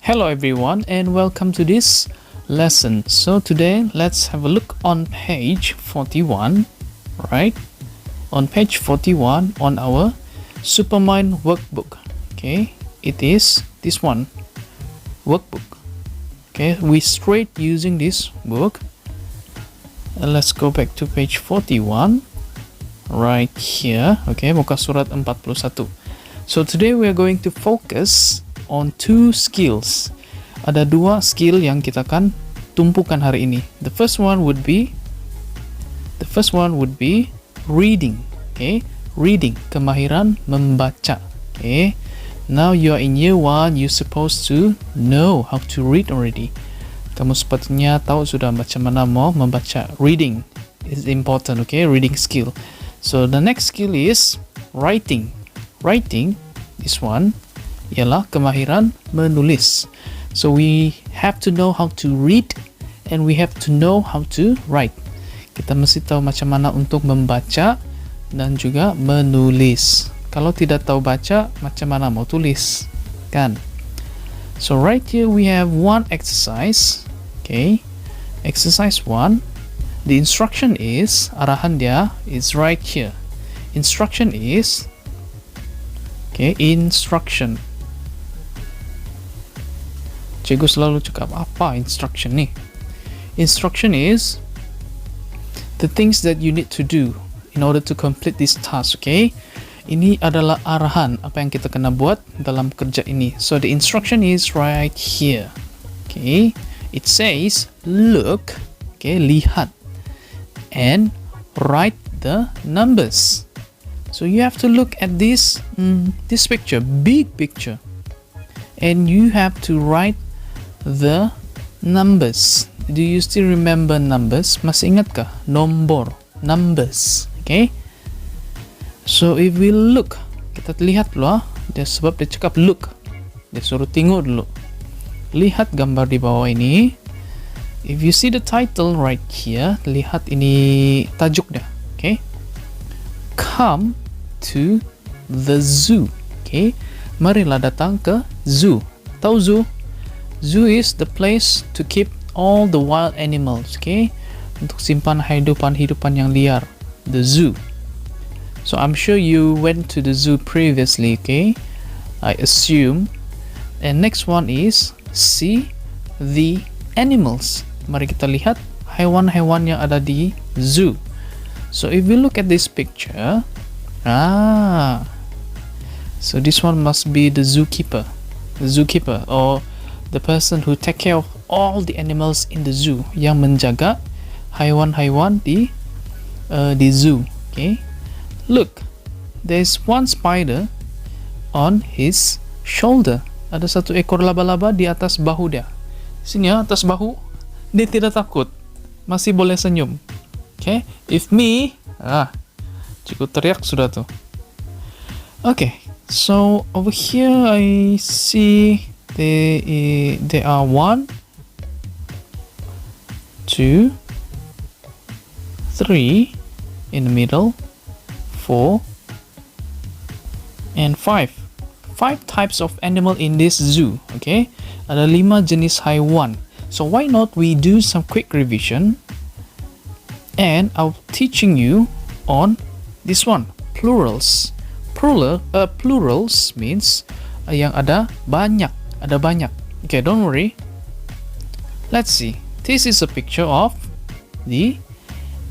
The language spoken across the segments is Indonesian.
Hello everyone and welcome to this lesson. So today let's have a look on page 41, right? On page 41 on our Supermind workbook. Okay, it is this one, workbook. Okay, we straight using this book. Let's go back to page 41 right here. Okay, muka surat 41. So today we are going to focus on two skills. Ada dua skill yang kita akan tumpukan hari ini. The first one would be reading. Okay, reading, kemahiran membaca. Okay, now you are in year 1, you're supposed to know how to read already. Kamu sepatutnya tahu sudah macam mana mau membaca. Reading is important. Okay, reading skill. So the next skill is writing. Writing, this one, ialah kemahiran menulis. So we have to know how to read and we have to know how to write. Kita mesti tahu macam mana untuk membaca dan juga menulis. Kalau tidak tahu baca, macam mana mau tulis, kan? So right here we have one exercise. Okay, exercise 1. The instruction is, arahan dia is right here. Instruction is, okay, instruction. Cikgu selalu cakap, apa instruction ni? Instruction is the things that you need to do in order to complete this task, okay? Ini adalah arahan, apa yang kita kena buat dalam kerja ini. So the instruction is right here, okay? It says, look, okay, lihat, and write the numbers. So you have to look at this picture, big picture, and you have to write the numbers. Do you still remember numbers? Masih ingat kah? Nombor, numbers. Okay. So if we look, kita lihat dulu. Dia sebab dia cakap look. Dia suruh tengok dulu. Lihat gambar di bawah ini. If you see the title right here, lihat ini tajuk dia. Okay. Come to the zoo. Okay. Marilah datang ke zoo. Tahu zoo? Zoo is the place to keep all the wild animals, okay? Untuk simpan hidupan yang liar. The zoo. So I'm sure you went to the zoo previously, okay? I assume. And next one is see the animals. Mari kita lihat haiwan-haiwan yang ada di zoo. So if we look at this picture, so this one must be the zookeeper. The zookeeper or the person who take care of all the animals in the zoo, yang menjaga haiwan-haiwan di zoo. Okay, look, there's one spider on his shoulder. Ada satu ekor laba-laba di atas bahu dia. Sini ya, atas bahu. Dia tidak takut, masih boleh senyum. Okay, if me, cukup teriak sudah tuh. Okay, so over here I see there are 1, 2, 3 in the middle, 4 and 5. 5 types of animal in this zoo. Okay, ada 5 jenis haiwan. So why not we do some quick revision, and I'll teaching you on this one, plurals. Plurals means yang ada banyak. Ada banyak. Okay, don't worry. Let's see. This is a picture of the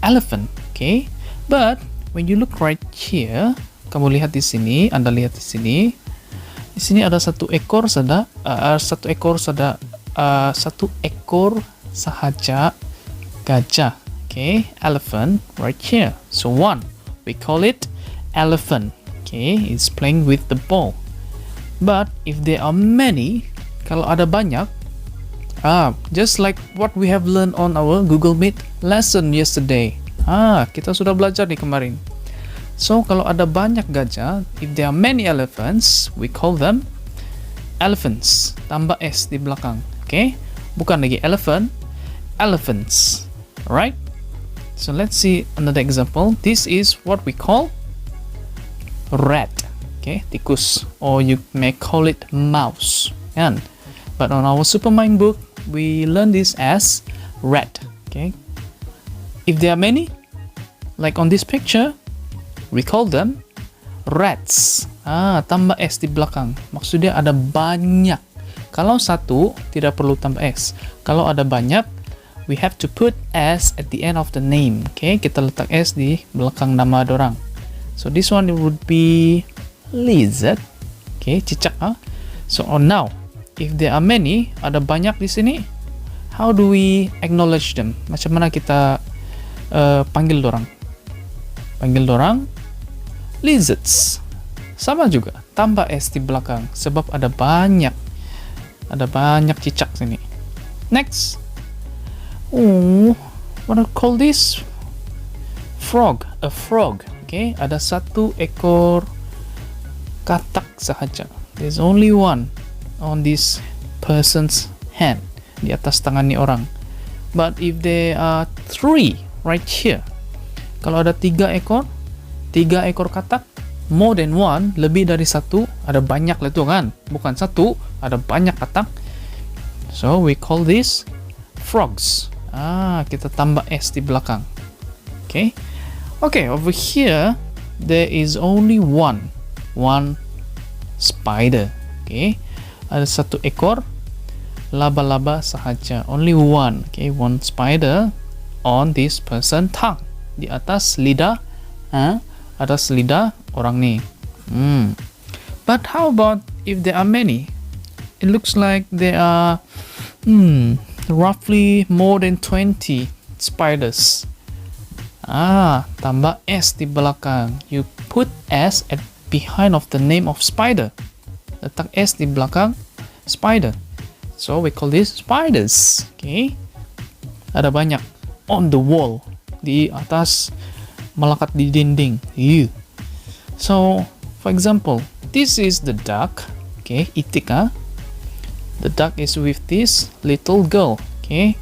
elephant. Okay, but when you look right here, kamu lihat di sini, Anda lihat di sini. Di sini ada satu ekor saja gajah. Okay, elephant right here. So one, we call it elephant. Okay, it's playing with the ball. But if there are many, kalau ada banyak, just like what we have learned on our Google Meet lesson yesterday. Kita sudah belajar nih kemarin. So kalau ada banyak gajah, if there are many elephants, we call them elephants. Tambah s di belakang. Okay? Bukan lagi elephant, elephants. Alright? So let's see another example. This is what we call rat. Okay, tikus, or you may call it mouse. Kan? But on our Supermind book, we learn this as rat. Okay. If there are many, like on this picture, we call them rats. Tambah S di belakang. Maksudnya ada banyak. Kalau satu, tidak perlu tambah S. Kalau ada banyak, we have to put S at the end of the name. Okay, kita letak S di belakang nama dorang. So this one would be lizard. Okay, cicak. So now, if there are many, ada banyak di sini, how do we acknowledge them? Macam mana kita panggil dorang? Panggil dorang lizards. Sama juga, tambah S di belakang sebab ada banyak cicak sini. Next, what I call this? Frog. A frog. Okay, ada satu ekor katak sahaja. There's only one on this person's hand, di atas tangan ni orang. But if there are 3 right here, kalau ada 3 ekor katak, more than one, lebih dari satu, ada banyak lah itu kan, bukan satu, ada banyak katak. So we call this frogs. Kita tambah S di belakang. Okay, over here there is only one spider. Okay, ada satu ekor laba-laba sahaja, only one. Okay, one spider on this person tongue, di atas lidah, atas lidah orang ni. But how about if there are many? It looks like there are roughly more than 20 spiders. Tambah S di belakang. You put S at behind of the name of spider. Letak S di belakang spider. So we call this spiders. Okay, ada banyak on the wall, di atas, melekat di dinding. So for example, this is the duck. Okay, itik. The duck is with this little girl. Okay,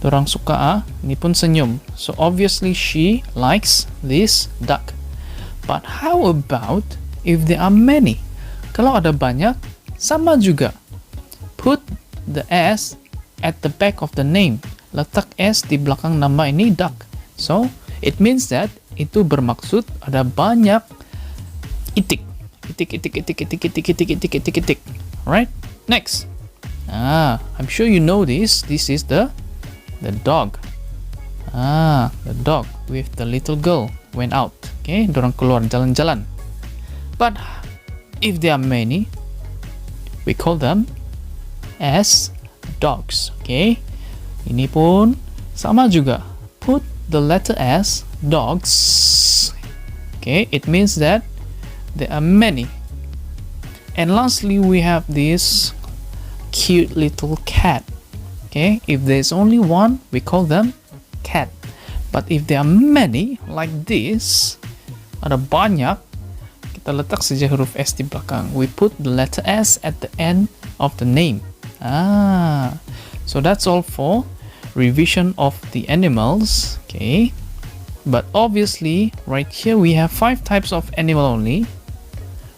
dorang suka. Ini pun senyum. So obviously she likes this duck. But how about if there are many? Kalau ada banyak, sama juga. Put the S at the back of the name. Letak S di belakang nama ini duck. So it means that itu bermaksud ada banyak itik. Itik. Alright, next. I'm sure you know this. This is the dog. The dog with the little girl went out. Okay, dorang keluar jalan-jalan. But if there are many, we call them as dogs. Okay, ini pun sama juga. Put the letter S, dogs. Okay, it means that there are many. And lastly, we have this cute little cat. Okay, if there's only one, we call them cat. But if there are many like this, ada banyak, kita letak saja huruf S di belakang. We put the letter S at the end of the name. So that's all for revision of the animals. Okay, but obviously right here we have 5 types of animal only.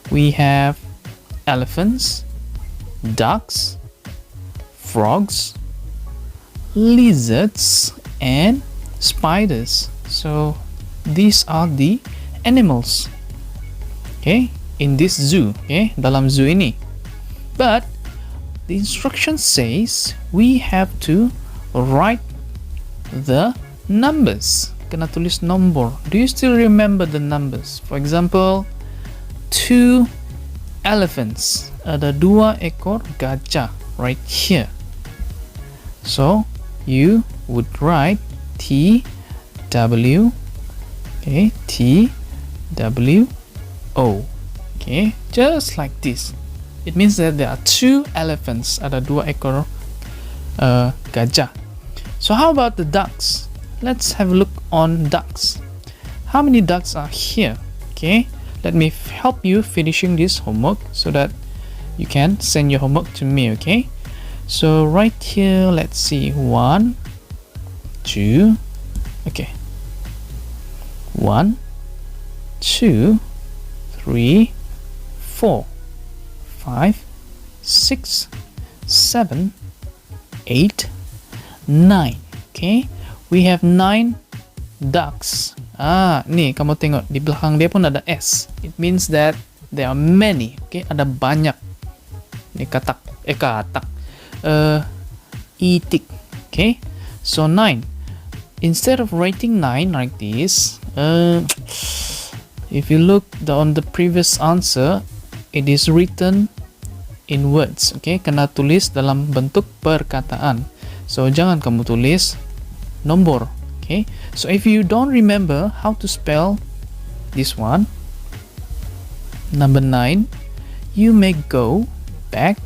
We have elephants, ducks, frogs, lizards, and spiders. So these are the animals, okay, in this zoo. Okay, dalam zoo ini. But the instruction says we have to write the numbers. Kena tulis nombor. Do you still remember the numbers? For example, 2 elephants. Ada 2 ekor gajah right here. So you would write T W, okay, T W O. Okay, just like this. It means that there are 2 elephants. Ada 2 ekor gajah. So how about the ducks? Let's have a look on ducks. How many ducks are here? Okay, let me help you finishing this homework so that you can send your homework to me. Okay, so right here, let's see, 1, 2, okay, 1, 2, 3, 4, 5, 6, 7, 8, 9. Okay, we have 9 ducks. Nih kamu tengok di belakang dia pun ada S. It means that there are many. Okay, ada banyak. Ini katak. Itik. Okay, so 9. Instead of writing 9 like this, if you look on the previous answer, it is written in words. Okay, kena tulis dalam bentuk perkataan. So jangan kamu tulis nombor. Okay, so if you don't remember how to spell this one, number 9, you may go back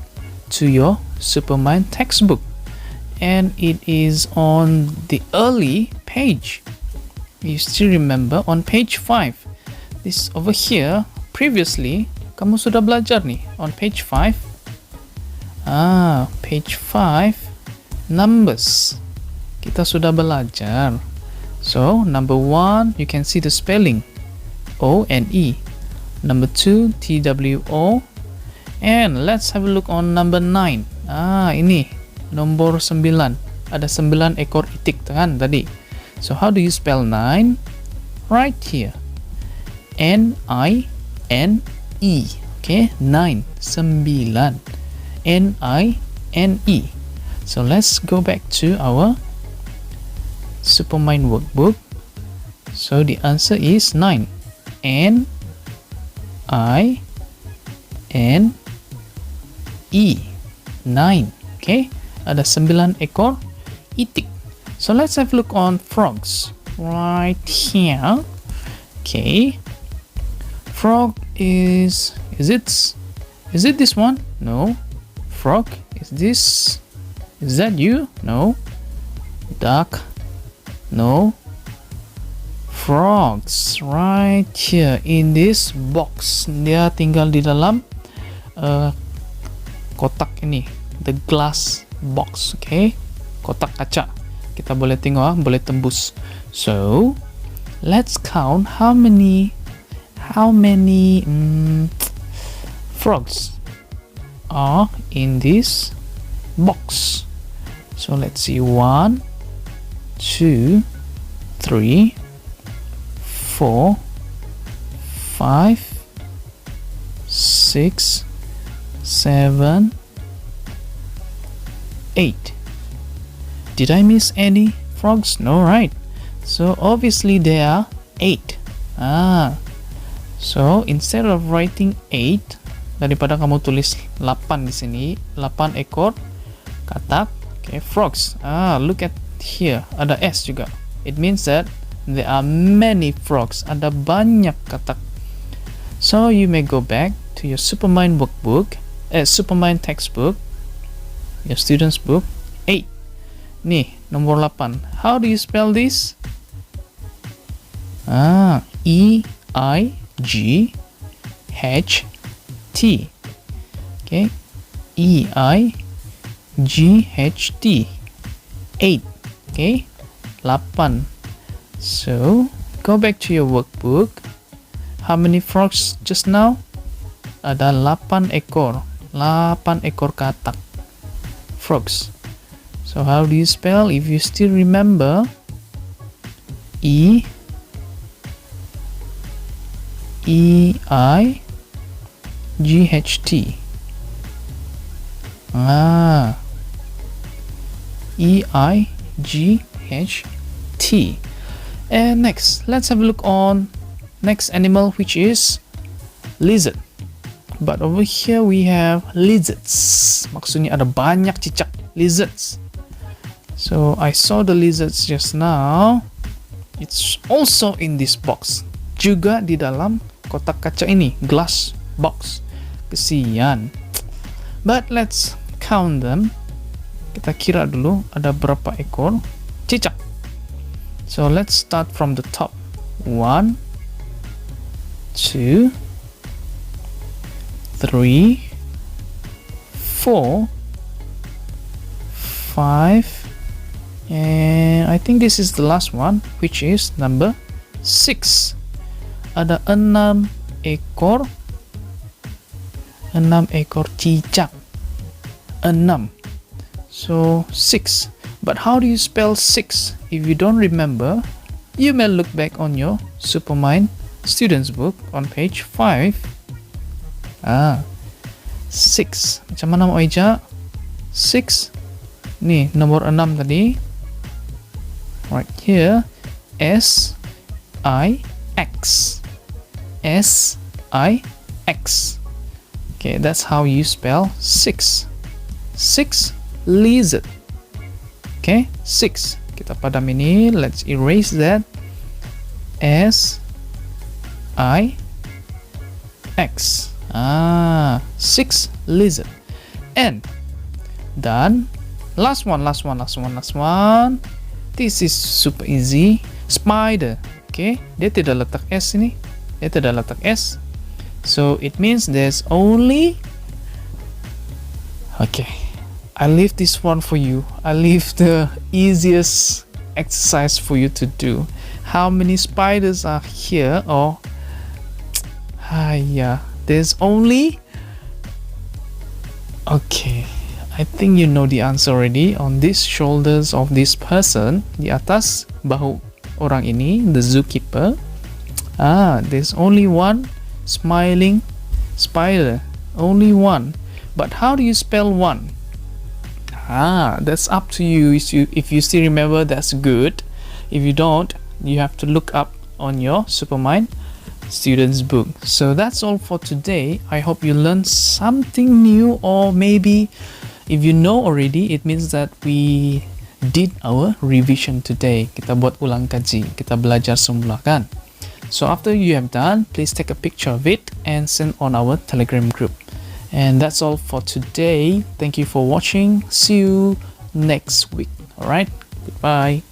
to your Supermind textbook, and it is on the early page. You still remember on page 5. This over here, previously kamu sudah belajar nih on page 5. Page 5, numbers. Kita sudah belajar. So, number 1, you can see the spelling. O-N-E. Number 2, T-W-O. And let's have a look on number 9. Ini. Nomor 9. Ada 9 ekor itik kan tadi. So, how do you spell 9? Right here. N-I-N-E. Okay, 9. 9. N-I-N-E. So, let's go back to our Supermind workbook. So the answer is 9. N-I-N-E. 9. Okay, ada 9 ekor itik. So let's have a look on frogs right here. Okay, frog is it this one? No. Frog, is that you? No. Duck, no. Frogs right here in this box. Dia tinggal di dalam kotak ini, the glass box. Okay, kotak kaca. Kita boleh tengok, boleh tembus. So let's count how many frogs are in this box. So let's see, 1, 2, 3, 4, 5, 6, 7, 8. Did I miss any frogs? No, right? So obviously there are 8. So instead of writing 8, daripada kamu tulis 8 di sini, 8 ekor katak. Okay, frogs. Look at here, ada S juga. It means that there are many frogs. Ada banyak katak. So you may go back to your Supermind workbook, Supermind textbook, your student's book. 8. Nih, nomor 8. How do you spell this? E-I-G-H-T. Okay, E-I-G-H-T. 8. Okay, 8. So go back to your workbook. How many frogs just now? Ada 8 ekor. 8 ekor katak. Frogs. So how do you spell? If you still remember, E-I-G-H-T. E-I-G-H-T. And next, let's have a look on next animal, which is lizard. But over here we have lizards. Maksudnya ada banyak cicak lizards. So I saw the lizards just now. It's also in this box. Juga di dalam kotak kaca ini, glass box. Kesian. But let's count them. Kita kira dulu ada berapa ekor cicak. So let's start from the top. 1, 2, 3, 4, 5, and I think this is the last one, which is number 6. Ada 6 ekor cicak. 6. So 6. But how do you spell 6? If you don't remember, you may look back on your Supermind students book on page 5. 6. Macam mana mau Eja? 6. Nih, nomor 6 tadi. Right here. S I X. S I X. Okay, that's how you spell 6. 6 lizard. Okay, 6. Kita padam ini. Let's erase that. S I X. 6 lizard. And dan last one. This is super easy. Spider. Okay, dia tidak letak S ini. Dia tidak letak S. So it means there's only. Okay, I leave this one for you. I leave the easiest exercise for you to do. How many spiders are here? Or yeah, there's only. Okay, I think you know the answer already. On these shoulders of this person, di atas bahu orang ini, the zookeeper. There's only one smiling spider. Only one. But how do you spell one? That's up to you. If you still remember, that's good. If you don't, you have to look up on your Supermind students book. So that's all for today. I hope you learned something new, or maybe if you know already, it means that we did our revision today. Kita buat ulang kaji, kita belajar semula kan? So after you have done, please take a picture of it and send on our Telegram group. And that's all for today. Thank you for watching. See you next week. Alright, goodbye.